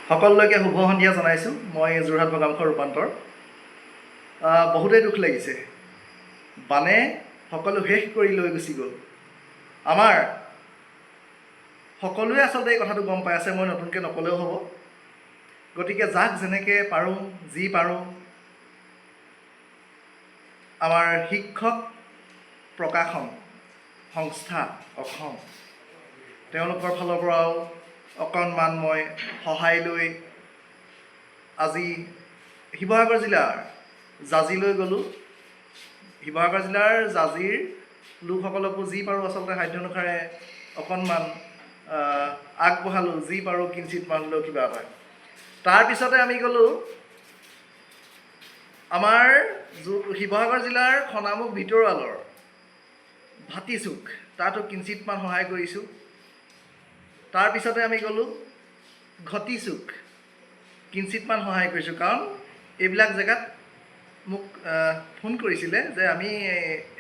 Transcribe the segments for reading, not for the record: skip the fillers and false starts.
সকলোলৈকে শুভ সন্ধিয়া জনাইছোঁ। মই যোৰহাট বগামুখৰ ৰূপান্তৰ। বহুতেই দুখ লাগিছে, বানে সকলো শেষ কৰি লৈ গুচি গ'ল। আমাৰ সকলোৱে আচলতে এই কথাটো গম পাই আছে, মই নতুনকৈ নক'লেও হ'ব। গতিকে যাক যেনেকৈ পাৰোঁ, যি পাৰোঁ, আমাৰ শিক্ষক প্ৰকাশন সংস্থা অসম, তেওঁলোকৰ ফালৰ পৰাও অকণমান মই সহায় লৈ আজি শিৱসাগৰ জিলাৰ জাজিলৈ গ'লোঁ। শিৱসাগৰ জিলাৰ জাজিৰ লোকসকলকো যি পাৰোঁ আচলতে সাধ্য অনুসাৰে অকণমান আগবঢ়ালোঁ, যি পাৰোঁ কিঞ্চিত মানুহলৈও কিবা এটা। তাৰপিছতে আমি গ'লোঁ আমাৰ শিৱসাগৰ জিলাৰ খনামুখ ভিতৰুৱালৰ ভাটিচুক, তাতো কিঞ্চিতমান সহায় কৰিছোঁ। তাৰপিছতে আমি গ'লোঁ ঘটিচুক, কিঞ্চিতমান সহায় কৰিছোঁ, কাৰণ এইবিলাক জেগাত মোক ফোন কৰিছিলে যে আমি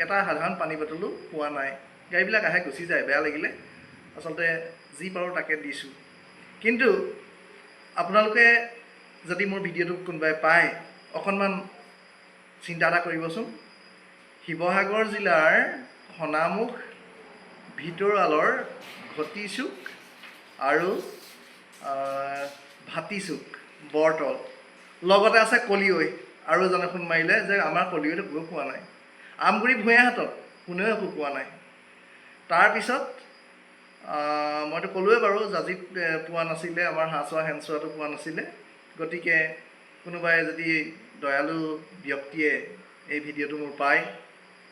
এটা সাধাৰণ পানী বটলো পোৱা নাই, গাড়ীবিলাক আহে গুচি যায়, বেয়া লাগিলে আচলতে যি পাৰোঁ তাকে দিছোঁ। কিন্তু আপোনালোকে যদি মোৰ ভিডিঅ'টো কোনোবাই পায়, অকণমান চিন্তা এটা কৰিবচোন। শিৱসাগৰ জিলাৰ খনামুখ ভিতৰুৱালৰ ঘটিচুক আৰু ভাটিচুক, বৰতল, লগতে আছে কলিয়ৈ। আৰু এজনে ফোন মাৰিলে যে আমাৰ কলিয়ৈত একো পোৱা নাই। আমগুৰি ভূঞাহাটত কোনেও একো পোৱা নাই। তাৰপিছত মইতো ক'লোৱে বাৰু, জাজিত পোৱা নাছিলে, আমাৰ হাঁহচোৱা হেনচোৱাটো পোৱা নাছিলে। গতিকে কোনোবাই যদি দয়ালু ব্যক্তিয়ে এই ভিডিঅ'টো মোৰ পায়,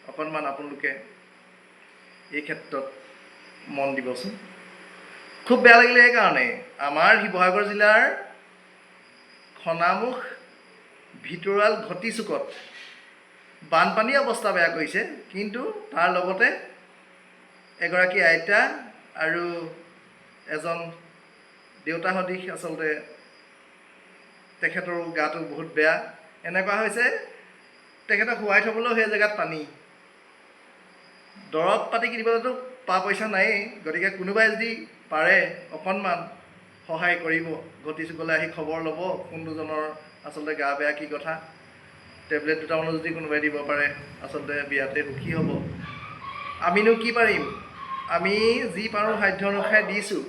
অকণমান আপোনালোকে এই ক্ষেত্ৰত মন দিবচোন। খুব বেয়া লাগিলে এইকাৰণেই, আমাৰ শিৱসাগৰ জিলাৰ খনামুখ ভিতৰুৱাল ঘটিচুকত বানপানীৰ অৱস্থা বেয়া কৰিছে, কিন্তু তাৰ লগতে এগৰাকী আইতা আৰু এজন দেউতা সদৃশ আচলতে তেখেতৰো গাটো বহুত বেয়া। এনেকুৱা হৈছে তেখেতক শুৱাই থ'বলৈও সেই জেগাত পানী, দৰৱ পাতি কিনিবলৈতো পইচা নায়েই। গতিকে কোনোবাই যদি পাৰে অকণমান সহায় কৰিব, ঘটিচুকলৈ আহি খবৰ ল'ব কোনজনৰ আচলতে গা বেয়া, কি কথা। টেবলেট দুটামানো যদি কোনোবাই দিব পাৰে আচলতে বিয়াতে সুখী হ'ব। আমিনো কি পাৰিম, আমি যি পাৰোঁ সাধ্য অনুসাৰে দিছোঁ।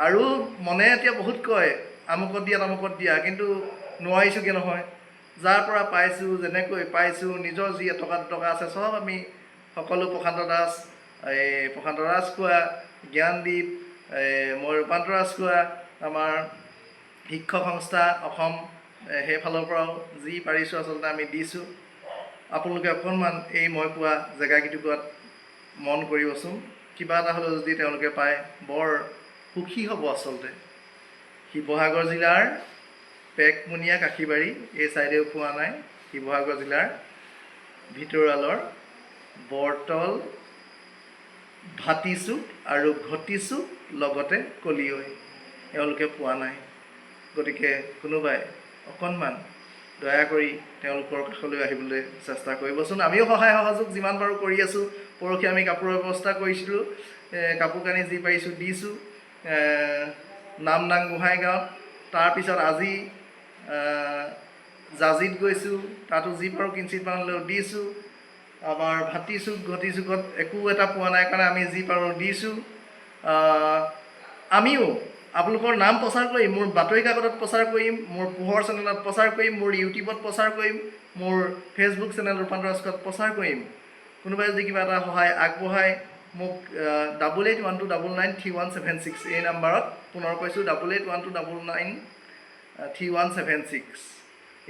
আৰু মনে এতিয়া বহুত কয় আমুকত দিয়া তামুকত দিয়া, কিন্তু নোৱাৰিছোঁগৈ নহয়। যাৰ পৰা পাইছোঁ, যেনেকৈ পাইছোঁ, নিজৰ যি এটকা দুটকা আছে চব আমি সকলো প্ৰশান্ত দাস, প্ৰশান্ত ৰাজখোৱা, জ্ঞানদীপ, মই ৰূপান্ত ৰাজখোৱা, আমাৰ শিক্ষক সংস্থা অসম, সেইফালৰ পৰাও যি পাৰিছোঁ আচলতে আমি দিছোঁ। আপোনালোকে অকণমান এই মই পোৱা জেগাকেইটুকুৰাত মন কৰিবচোন। কিবা এটা হ'লেও যদি তেওঁলোকে পায় বৰ সুখী হ'ব আচলতে। শিৱসাগৰ জিলাৰ পেকমুনিয়া কাশীবাৰী এই ছাইডেও পোৱা নাই, শিৱসাগৰ জিলাৰ ভিতৰুৱালৰ বৰতল, ভাটিচুক আৰু ঘটিচুক, লগতে কলিয়ৈ, এওঁলোকে পোৱা নাই। গতিকে কোনোবাই অকণমান দয়া কৰি তেওঁলোকৰ কাষলৈ আহিবলৈ চেষ্টা কৰিবচোন। আমিও সহায় সহযোগ যিমান পাৰোঁ কৰি আছোঁ। পৰহি আমি কাপোৰৰ ব্যৱস্থা কৰিছিলোঁ, কাপোৰ কানি যি পাৰিছোঁ দিছোঁ নামদাং গোহাঁইগাঁৱত। তাৰপিছত আজি জাজিত গৈছোঁ, তাতো যি পাৰোঁ কিঞ্চিত হ'লেও দিছোঁ। আমাৰ ভাটিচুক ঘটিচুকত একো এটা পোৱা নাই কাৰণে আমি যি পাৰোঁ দিছোঁ। আমিও আপোনালোকৰ নাম প্ৰচাৰ কৰিম, মোৰ বাতৰি কাকতত প্ৰচাৰ কৰিম, মোৰ পোহৰ চেনেলত প্ৰচাৰ কৰিম, মোৰ ইউটিউবত প্ৰচাৰ কৰিম, মোৰ ফেচবুক চেনেল ৰূপান্ত ৰাজখোৱাত প্ৰচাৰ কৰিম। কোনোবাই যদি কিবা এটা সহায় আগবঢ়ায় মোক 8812993176 এই নাম্বাৰত, পুনৰ কৈছোঁ 8812993176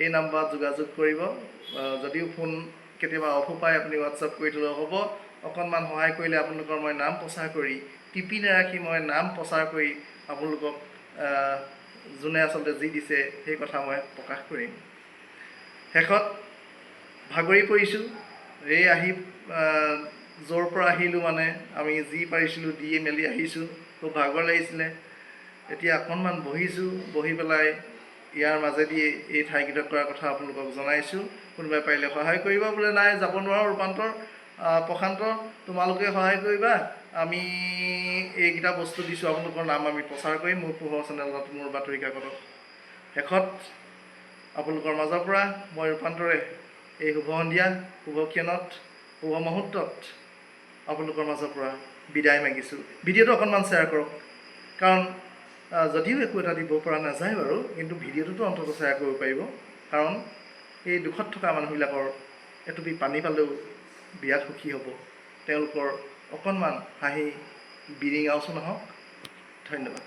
এই নাম্বাৰত যোগাযোগ কৰিব। যদিও ফোন কেতিয়াবা অফো পায় আপুনি হোৱাটছআপ কৰি থ'লেও হ'ব। অকণমান সহায় কৰিলে আপোনালোকৰ মই নাম প্ৰচাৰ কৰি, টিপি নাৰাখি মই নাম প্ৰচাৰ কৰি আপোনালোকক যোনে আচলতে যি দিছে সেই কথা মই প্ৰকাশ কৰিম। শেষত ভাগৰি পৰিছোঁ, এই আহি য'ৰ পৰা আহিলোঁ, মানে আমি যি পাৰিছিলোঁ দি মেলি আহিছোঁ, খুব ভাগৰ লাগিছিলে। এতিয়া অকণমান বহিছোঁ, বহি পেলাই ইয়াৰ মাজেদি এই ঠাইকেইটাত কৰাৰ কথা আপোনালোকক জনাইছোঁ। কোনোবাই পাৰিলে সহায় কৰিব। বোলে নাই যাব নোৱাৰোঁ ৰূপান্তৰ, প্ৰশান্ত তোমালোকে সহায় কৰিবা, আমি এইকেইটা বস্তু দিছোঁ, আপোনালোকৰ নাম আমি প্ৰচাৰ কৰিম মোৰ পোহৰ চেনেলত, মোৰ বাতৰি কাকতত। শেষত আপোনালোকৰ মাজৰ পৰা মই ৰূপান্তৰে এই শুভ সন্ধিয়া, শুভ ক্ষণত, শুভ মুহূৰ্তত আপোনালোকৰ মাজৰ পৰা বিদায় মাগিছোঁ। ভিডিঅ'টো অকণমান শ্বেয়াৰ কৰক, কাৰণ যদিও একো এটা দিব পৰা নাযায় বাৰু, কিন্তু ভিডিঅ'টোতো অন্ততঃ শ্বেয়াৰ কৰিব পাৰিব, কাৰণ এই দুখত থকা মানুহবিলাকৰ এটুপি পানী পালেও বিৰাট সুখী হ'ব। তেওঁলোকৰ অকণমান হাঁহি বিৰিঙাওচোন নহওক। ধন্যবাদ।